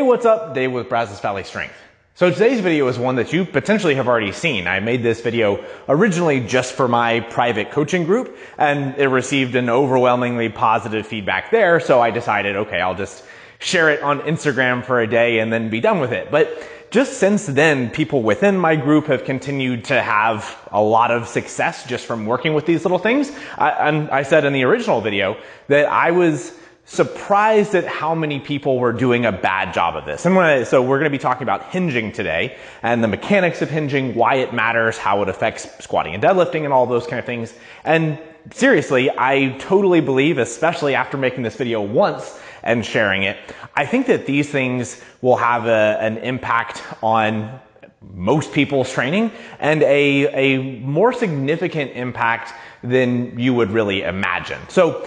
what's up? Dave with Brazos Valley Strength. So today's video is one that you potentially have already seen. I made this video originally just for my private coaching group, and it received an overwhelmingly positive feedback there, so I decided, okay, I'll just share it on Instagram for a day and then be done with it. But just since then, people within my group have continued to have a lot of success just from working with these little things. I said in the original video that I was surprised at how many people were doing a bad job of this. So we're going to be talking about hinging today and the mechanics of hinging, why it matters, how it affects squatting and deadlifting and all those kind of things. And seriously, I totally believe, especially after making this video once and sharing it, I think that these things will have an impact on most people's training and a more significant impact than you would really imagine. So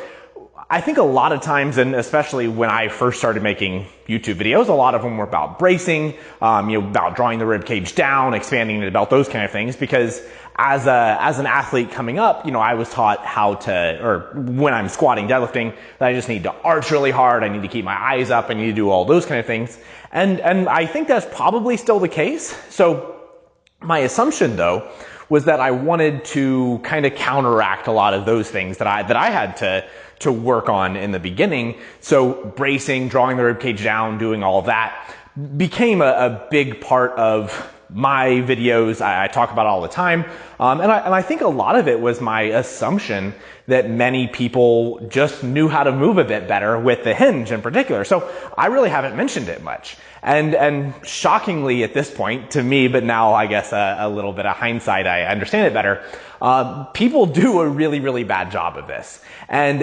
I think a lot of times, and especially when I first started making YouTube videos, a lot of them were about bracing, about drawing the rib cage down, expanding the belt, those kind of things. Because as an athlete coming up, I was taught when I'm squatting, deadlifting, that I just need to arch really hard. I need to keep my eyes up. I need to do all those kind of things. And I think that's probably still the case. So my assumption though was that I wanted to kind of counteract a lot of those things that I had to work on in the beginning. So bracing, drawing the ribcage down, doing all of that became a big part of my videos. I talk about it all the time. And I think a lot of it was my assumption that many people just knew how to move a bit better with the hinge in particular. So I really haven't mentioned it much. And shockingly at this point to me, but now I guess a little bit of hindsight, I understand it better. People do a really, really bad job of this. And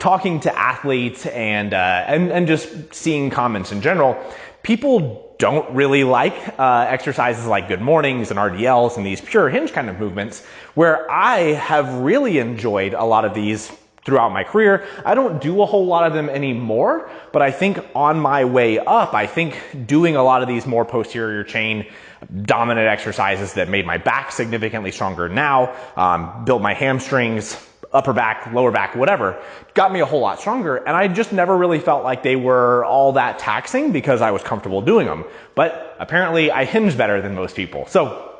talking to athletes and just seeing comments in general, people don't really like exercises like good mornings and Rdls and these pure hinge kind of movements, where I have really enjoyed a lot of these throughout my career. I don't do a whole lot of them anymore, but I think on my way up, I think doing a lot of these more posterior chain dominant exercises that made my back significantly stronger now, built my hamstrings, upper back, lower back, whatever, got me a whole lot stronger. And I just never really felt like they were all that taxing because I was comfortable doing them. But apparently I hinge better than most people. So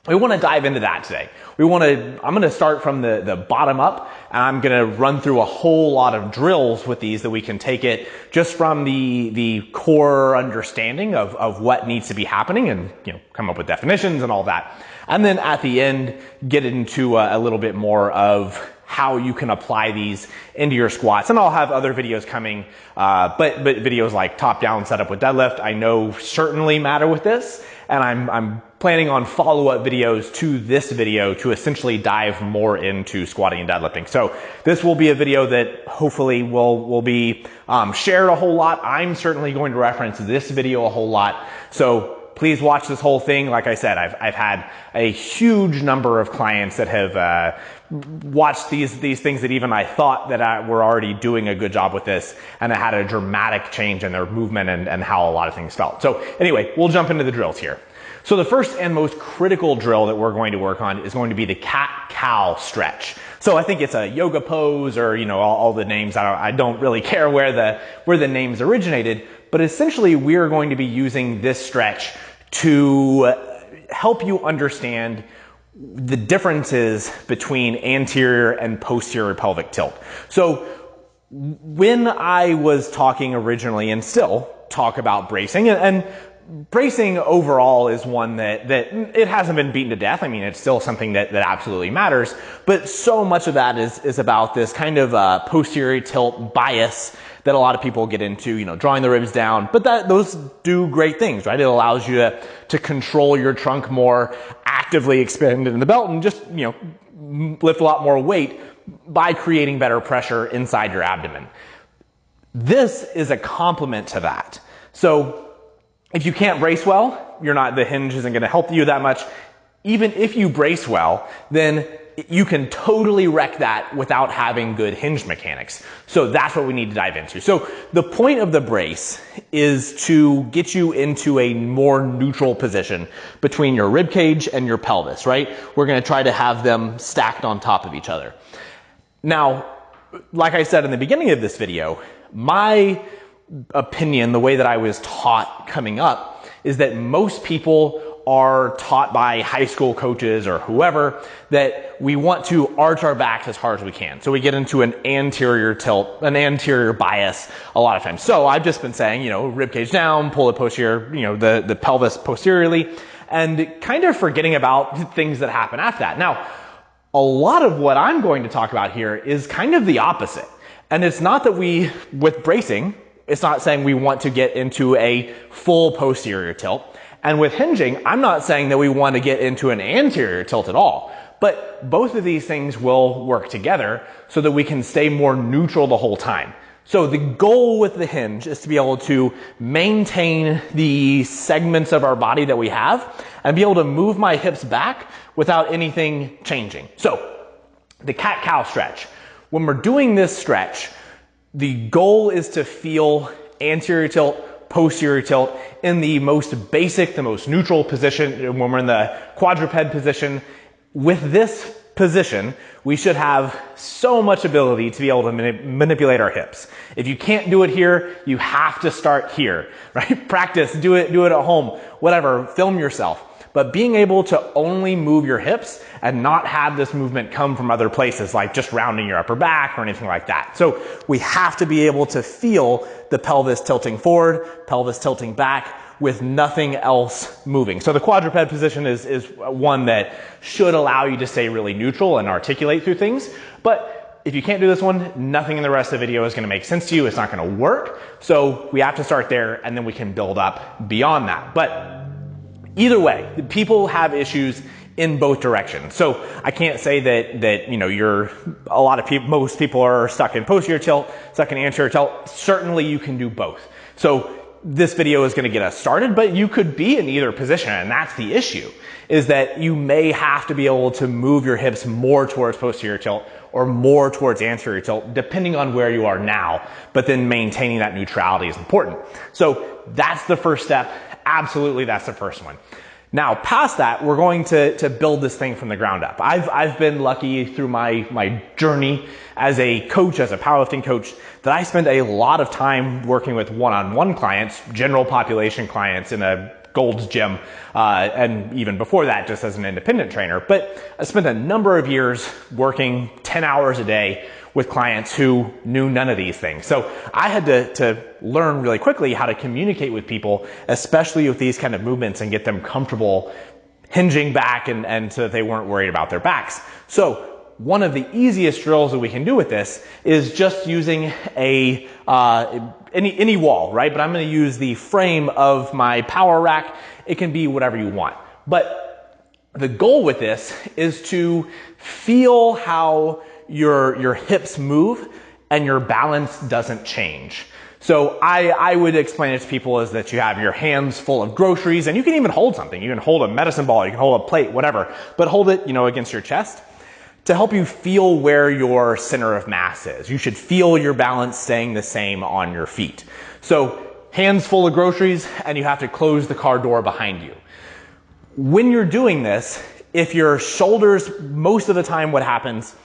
we want to dive into that today. I'm going to start from the bottom up, and I'm going to run through a whole lot of drills with these that we can take it just from the core understanding of what needs to be happening and, come up with definitions and all that. And then at the end, get into a little bit more of how you can apply these into your squats. And I'll have other videos coming, but videos like top-down setup with deadlift, I know certainly matter with this. And I'm planning on follow-up videos to this video to essentially dive more into squatting and deadlifting. So this will be a video that hopefully will be shared a whole lot. I'm certainly going to reference this video a whole lot. So please watch this whole thing. Like I said, I've had a huge number of clients that have watched these things that even I thought that were already doing a good job with this, and it had a dramatic change in their movement and how a lot of things felt. So anyway, we'll jump into the drills here. So the first and most critical drill that we're going to work on is going to be the cat-cow stretch. So I think it's a yoga pose, or all the names. I don't really care where the names originated, but essentially we are going to be using this stretch to help you understand the differences between anterior and posterior pelvic tilt. So when I was talking originally, and still talk about bracing, and bracing overall is one that it hasn't been beaten to death. I mean, it's still something that absolutely matters, but so much of that is about this kind of posterior tilt bias that a lot of people get into, drawing the ribs down, but those do great things, right? It allows you to control your trunk more, actively expand in the belt, and just, lift a lot more weight by creating better pressure inside your abdomen. This is a complement to that. So if you can't brace well, the hinge isn't going to help you that much. Even if you brace well, then you can totally wreck that without having good hinge mechanics. So that's what we need to dive into. So the point of the brace is to get you into a more neutral position between your rib cage and your pelvis, right? We're going to try to have them stacked on top of each other. Now, like I said in the beginning of this video, my opinion, the way that I was taught coming up, is that most people are taught by high school coaches or whoever that we want to arch our backs as hard as we can. So we get into an anterior tilt, an anterior bias a lot of times. So I've just been saying, you know, rib cage down, pull the posterior, you know, the pelvis posteriorly, and kind of forgetting about things that happen after that. Now, a lot of what I'm going to talk about here is kind of the opposite. And it's not that with bracing, it's not saying we want to get into a full posterior tilt. And with hinging, I'm not saying that we want to get into an anterior tilt at all. But both of these things will work together so that we can stay more neutral the whole time. So the goal with the hinge is to be able to maintain the segments of our body that we have and be able to move my hips back without anything changing. So the cat-cow stretch. When we're doing this stretch, the goal is to feel anterior tilt, posterior tilt in the most basic, the most neutral position. When we're in the quadruped position, with this position, we should have so much ability to be able to manipulate our hips. If you can't do it here, you have to start here, right? Practice, do it at home, whatever, film yourself. But being able to only move your hips and not have this movement come from other places, like just rounding your upper back or anything like that. So we have to be able to feel the pelvis tilting forward, pelvis tilting back, with nothing else moving. So the quadruped position is one that should allow you to stay really neutral and articulate through things. But if you can't do this one, nothing in the rest of the video is going to make sense to you. It's not going to work. So we have to start there, and then we can build up beyond that. But either way, people have issues in both directions. So I can't say that you know, most people are stuck in posterior tilt, stuck in anterior tilt. Certainly you can do both. So this video is going to get us started, but you could be in either position, and that's the issue, is that you may have to be able to move your hips more towards posterior tilt or more towards anterior tilt, depending on where you are now, but then maintaining that neutrality is important. So that's the first step. Absolutely, that's the first one. Now, past that, we're going to build this thing from the ground up. I've been lucky through my journey as a coach, as a powerlifting coach, that I spend a lot of time working with one-on-one clients, general population clients in a Gold's Gym, and even before that, just as an independent trainer. But I spent a number of years working 10 hours a day with clients who knew none of these things. So I had to learn really quickly how to communicate with people, especially with these kind of movements, and get them comfortable hinging back and so that they weren't worried about their backs. So one of the easiest drills that we can do with this is just using any wall, right? But I'm going to use the frame of my power rack. It can be whatever you want. But the goal with this is to feel how your hips move and your balance doesn't change. So I would explain it to people as that you have your hands full of groceries, and you can even hold something. You can hold a medicine ball, you can hold a plate, whatever, but hold it, you know, against your chest to help you feel where your center of mass is. You should feel your balance staying the same on your feet. So hands full of groceries, and you have to close the car door behind you. When you're doing this, if your shoulders, most of the time what happens,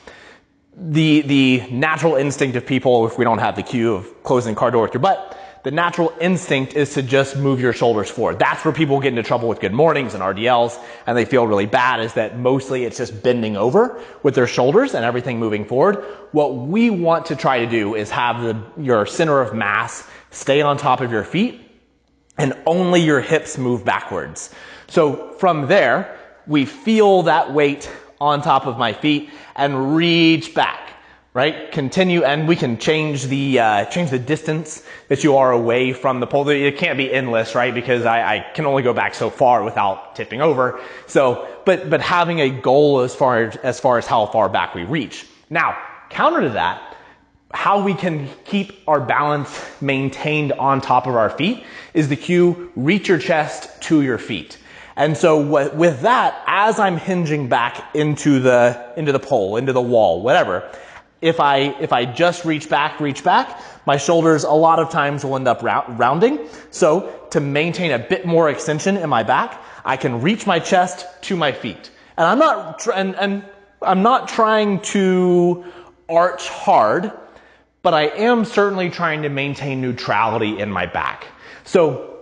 the natural instinct of people, if we don't have the cue of closing the car door with your butt, the natural instinct is to just move your shoulders forward. That's where people get into trouble with good mornings and Rdls, and they feel really bad, is that mostly it's just bending over with their shoulders and everything moving forward. What we want to try to do is have your center of mass stay on top of your feet and only your hips move backwards. So from there, we feel that weight on top of my feet and reach back, right? Continue, and we can change the distance that you are away from the pole. It can't be endless, right? Because I can only go back so far without tipping over. So, but having a goal as far as how far back we reach. Now, counter to that, how we can keep our balance maintained on top of our feet is the cue, reach your chest to your feet. And so with that, as I'm hinging back into the pole, into the wall, whatever, if I just reach back, my shoulders a lot of times will end up rounding. So to maintain a bit more extension in my back, I can reach my chest to my feet. And I'm not trying to arch hard, but I am certainly trying to maintain neutrality in my back. So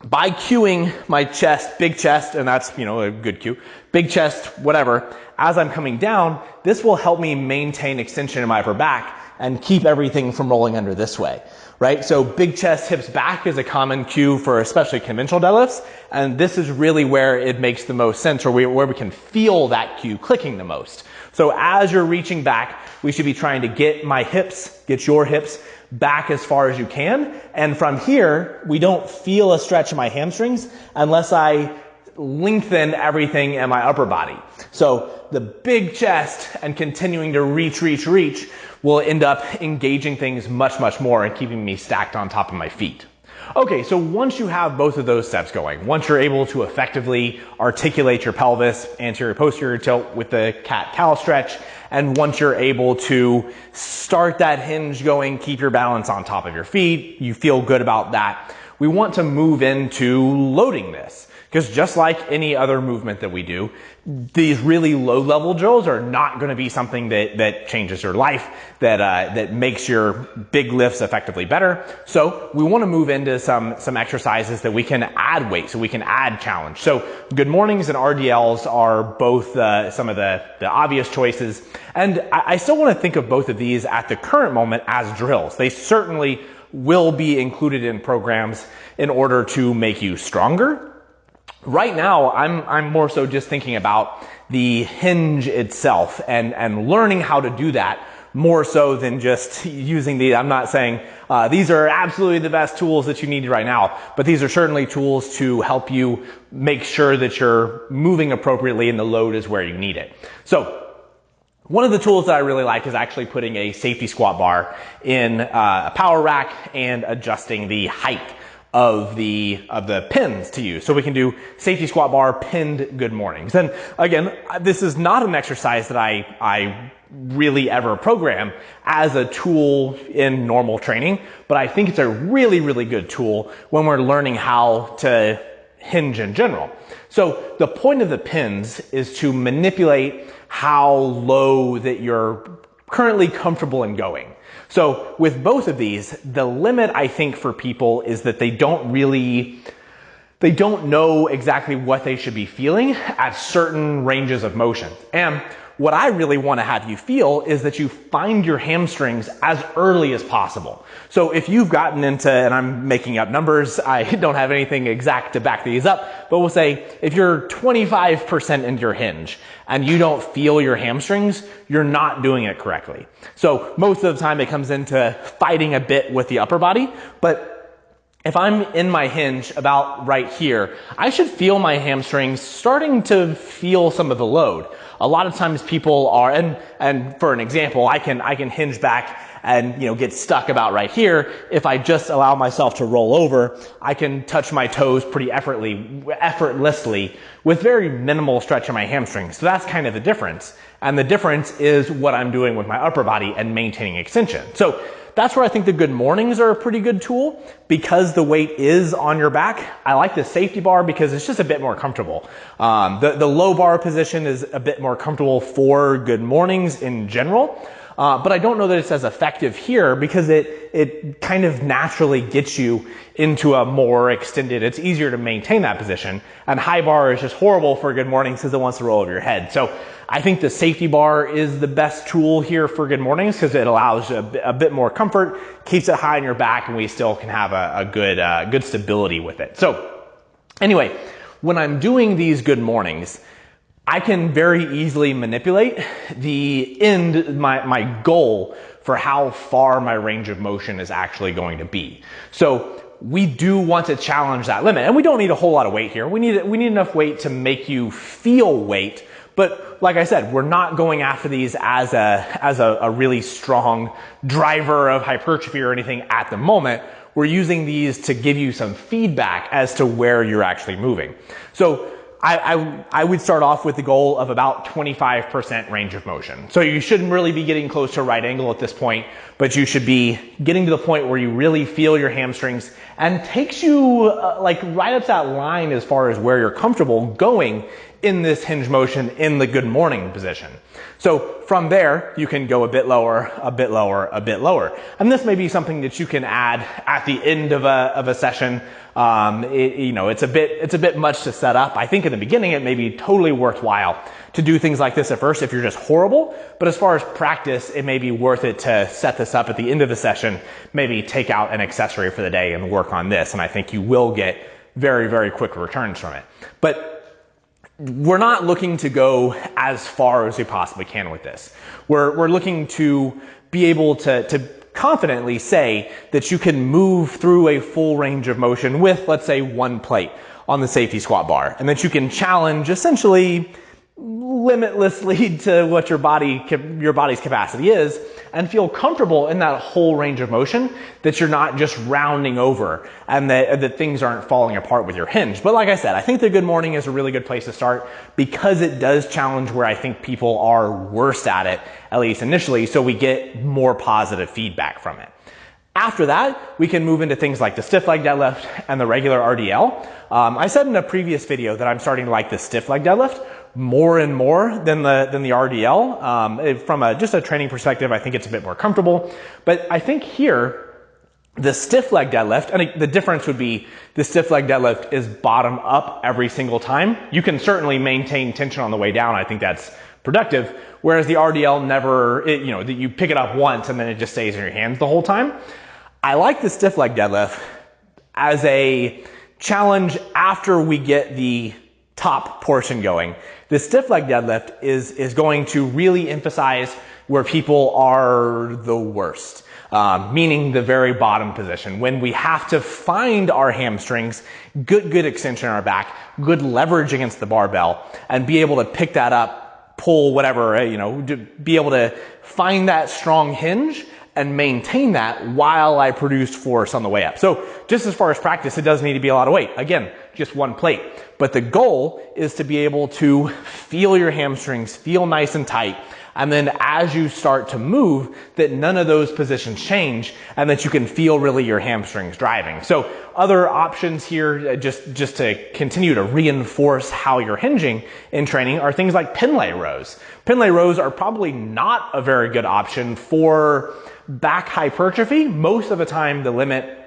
by cueing my chest, big chest, and that's, a good cue, big chest, whatever, as I'm coming down, this will help me maintain extension in my upper back and keep everything from rolling under this way, right? So big chest, hips back is a common cue for especially conventional deadlifts, and this is really where it makes the most sense, or where we can feel that cue clicking the most. So as you're reaching back, we should be trying to get your hips back as far as you can, and from here, we don't feel a stretch in my hamstrings unless I lengthen everything in my upper body. So the big chest and continuing to reach will end up engaging things much more and keeping me stacked on top of my feet. Okay, so once you have both of those steps going, once you're able to effectively articulate your pelvis, anterior posterior tilt with the cat-cow stretch, and once you're able to start that hinge going, keep your balance on top of your feet, you feel good about that, we want to move into loading this. Because just like any other movement that we do, these really low-level drills are not going to be something that changes your life, that makes your big lifts effectively better. So we want to move into some exercises that we can add weight, so we can add challenge. So good mornings and RDLs are both some of the obvious choices. And I still want to think of both of these at the current moment as drills. They certainly will be included in programs in order to make you stronger. Right now, I'm more so just thinking about the hinge itself and learning how to do that more so than just using these. I'm not saying these are absolutely the best tools that you need right now, but these are certainly tools to help you make sure that you're moving appropriately and the load is where you need it. So one of the tools that I really like is actually putting a safety squat bar in a power rack and adjusting the height of the pins to use. So we can do safety squat bar, pinned good mornings. And again, this is not an exercise that I really ever program as a tool in normal training, but I think it's a really good tool when we're learning how to hinge in general. So the point of the pins is to manipulate how low that you're currently comfortable in going. So with both of these, the limit I think for people is that they don't know exactly what they should be feeling at certain ranges of motion. And what I really want to have you feel is that you find your hamstrings as early as possible. So if you've gotten into, and I'm making up numbers, I don't have anything exact to back these up, but we'll say if you're 25% into your hinge and you don't feel your hamstrings, you're not doing it correctly. So most of the time it comes into fighting a bit with the upper body, but if I'm in my hinge about right here, I should feel my hamstrings starting to feel some of the load. A lot of times people are, and for an example, I can hinge back and get stuck about right here. If I just allow myself to roll over, I can touch my toes pretty effortlessly with very minimal stretch in my hamstrings. So that's kind of the difference. And the difference is what I'm doing with my upper body and maintaining extension. So that's where I think the good mornings are a pretty good tool because the weight is on your back. I like the safety bar because it's just a bit more comfortable. The low bar position is a bit more comfortable for good mornings in general. But I don't know that it's as effective here because it kind of naturally gets you into a more extended, it's easier to maintain that position. And high bar is just horrible for good mornings because it wants to roll over your head. So I think the safety bar is the best tool here for good mornings because it allows a bit more comfort, keeps it high on your back, and we still can have a good stability with it. So anyway, when I'm doing these good mornings, I can very easily manipulate the end, my goal for how far my range of motion is actually going to be. So we do want to challenge that limit, and we don't need a whole lot of weight here. We need enough weight to make you feel weight. But like I said, we're not going after these as a really strong driver of hypertrophy or anything at the moment. We're using these to give you some feedback as to where you're actually moving. So I would start off with the goal of about 25% range of motion. So you shouldn't really be getting close to a right angle at this point, but you should be getting to the point where you really feel your hamstrings and takes you like right up that line as far as where you're comfortable going in this hinge motion in the good morning position. So from there, you can go a bit lower, a bit lower, a bit lower. And this may be something that you can add at the end of a session. It's a bit much to set up. I think in the beginning, it may be totally worthwhile to do things like this at first if you're just horrible. But as far as practice, it may be worth it to set this up at the end of the session, maybe take out an accessory for the day and work on this. And I think you will get very, very quick returns from it. But we're not looking to go as far as we possibly can with this. We're looking to be able to confidently say that you can move through a full range of motion with, let's say, one plate on the safety squat bar, and that you can challenge essentially limitlessly to what your body's capacity is, and feel comfortable in that whole range of motion, that you're not just rounding over and that things aren't falling apart with your hinge. But like I said, I think the good morning is a really good place to start because it does challenge where I think people are worst at least initially, so we get more positive feedback from it. After that, we can move into things like the stiff leg deadlift and the regular RDL. I said in a previous video that I'm starting to like the stiff leg deadlift more and more than the RDL. From just a training perspective, I think it's a bit more comfortable. But I think here, the stiff leg deadlift, and the difference would be the stiff leg deadlift is bottom up every single time. You can certainly maintain tension on the way down. I think that's productive. Whereas the RDL never, you pick it up once and then it just stays in your hands the whole time. I like the stiff leg deadlift as a challenge after we get the top portion going. The stiff leg deadlift is going to really emphasize where people are the worst, meaning the very bottom position, when we have to find our hamstrings, good extension in our back, good leverage against the barbell, and be able to pick that up, pull whatever, to be able to find that strong hinge and maintain that while I produce force on the way up. So just as far as practice, it does need to be a lot of weight. Again, just one plate. But the goal is to be able to feel your hamstrings, feel nice and tight, and then as you start to move, that none of those positions change and that you can feel really your hamstrings driving. So other options here, just to continue to reinforce how you're hinging in training, are things like pin lay rows. Pin lay rows are probably not a very good option for back hypertrophy. Most of the time, the limit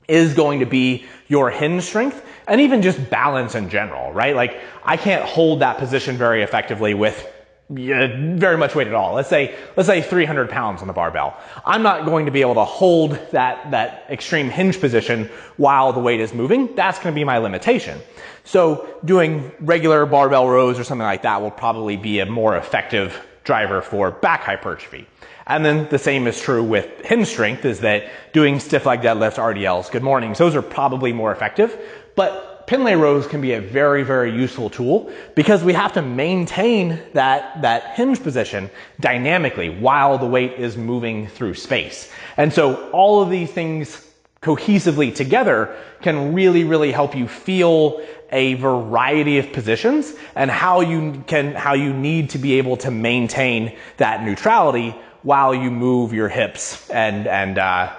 is going to be your hinge strength and even just balance in general, right? Like I can't hold that position very effectively with very much weight at all. Let's say 300 pounds on the barbell. I'm not going to be able to hold that extreme hinge position while the weight is moving. That's going to be my limitation. So doing regular barbell rows or something like that will probably be a more effective driver for back hypertrophy. And then the same is true with hinge strength, is that doing stiff leg deadlifts, RDLs, good mornings, those are probably more effective. But pin lay rows can be a very, very useful tool because we have to maintain that hinge position dynamically while the weight is moving through space. And so all of these things cohesively together can really, really help you feel a variety of positions and how you need to be able to maintain that neutrality while you move your hips and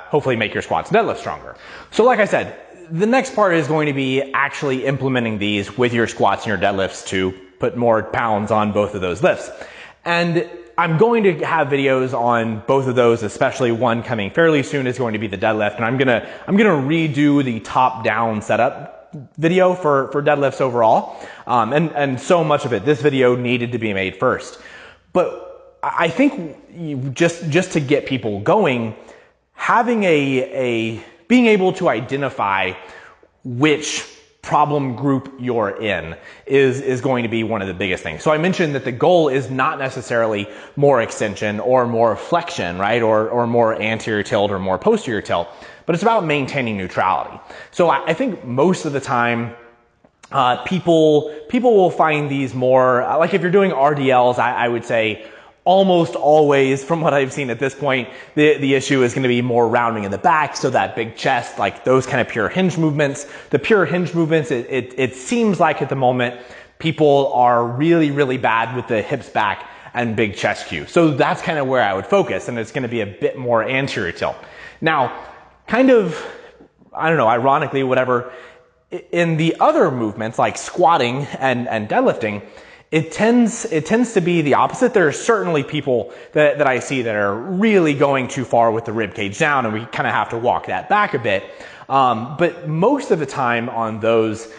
hopefully make your squats and deadlifts stronger. So like I said, the next part is going to be actually implementing these with your squats and your deadlifts to put more pounds on both of those lifts. And I'm going to have videos on both of those, especially one coming fairly soon is going to be the deadlift. And I'm gonna redo the top down setup video for deadlifts overall. And so much of it, this video needed to be made first. But I think just to get people going, having being able to identify which problem group you're in is going to be one of the biggest things. So I mentioned that the goal is not necessarily more extension or more flexion, right? Or more anterior tilt or more posterior tilt, but it's about maintaining neutrality. So I think most of the time, people will find these more, like if you're doing RDLs, I would say almost always, from what I've seen at this point, the issue is going to be more rounding in the back, so that big chest, like those kind of pure hinge movements. The pure hinge movements, it seems like at the moment, people are really, really bad with the hips back and big chest cue. So that's kind of where I would focus, and it's going to be a bit more anterior tilt. Now, kind of, I don't know, ironically, whatever, in the other movements like squatting and deadlifting, It tends to be the opposite. There are certainly people that I see that are really going too far with the rib cage down, and we kind of have to walk that back a bit. But most of the time on those,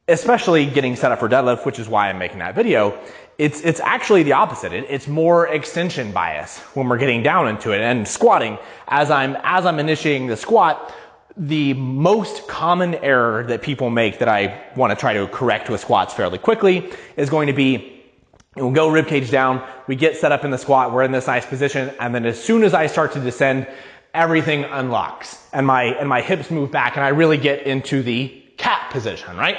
especially getting set up for deadlift, which is why I'm making that video, it's actually the opposite. It's more extension bias when we're getting down into it. And squatting, as I'm initiating the squat, the most common error that people make that I want to try to correct with squats fairly quickly is going to be, we'll go rib cage down, we get set up in the squat, we're in this nice position, and then as soon as I start to descend, everything unlocks and my hips move back and I really get into the cat position, right?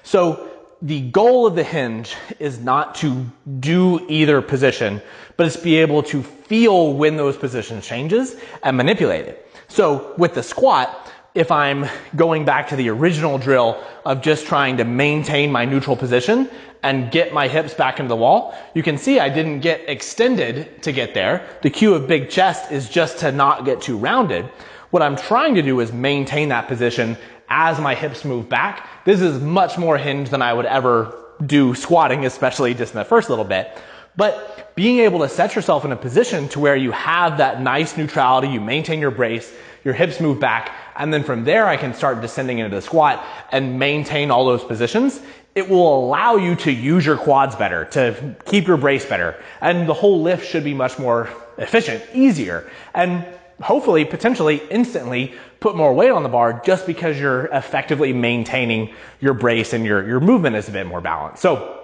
So the goal of the hinge is not to do either position, but it's be able to feel when those positions changes and manipulate it. So with the squat, if I'm going back to the original drill of just trying to maintain my neutral position and get my hips back into the wall, you can see I didn't get extended to get there. The cue of big chest is just to not get too rounded. What I'm trying to do is maintain that position as my hips move back. This is much more hinge than I would ever do squatting, especially just in the first little bit. But being able to set yourself in a position to where you have that nice neutrality, you maintain your brace, your hips move back, and then from there I can start descending into the squat and maintain all those positions. It will allow you to use your quads better, to keep your brace better, and the whole lift should be much more efficient, easier, and hopefully, potentially, instantly put more weight on the bar just because you're effectively maintaining your brace and your movement is a bit more balanced. So,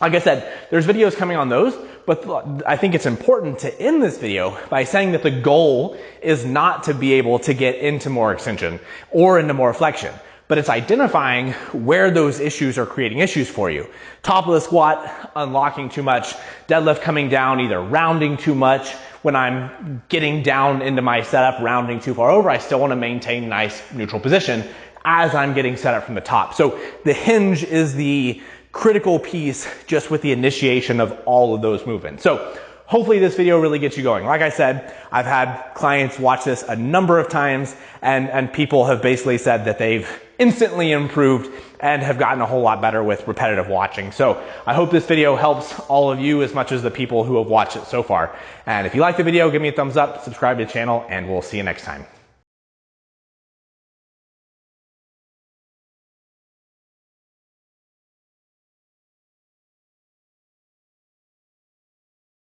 like I said, there's videos coming on those, but I think it's important to end this video by saying that the goal is not to be able to get into more extension or into more flexion, but it's identifying where those issues are creating issues for you. Top of the squat, unlocking too much, deadlift coming down, either rounding too much. When I'm getting down into my setup, rounding too far over, I still want to maintain nice neutral position as I'm getting set up from the top. So the hinge is the critical piece just with the initiation of all of those movements. So hopefully this video really gets you going. Like I said, I've had clients watch this a number of times and people have basically said that they've instantly improved and have gotten a whole lot better with repetitive watching. So I hope this video helps all of you as much as the people who have watched it so far. And if you like the video, give me a thumbs up, subscribe to the channel, and we'll see you next time.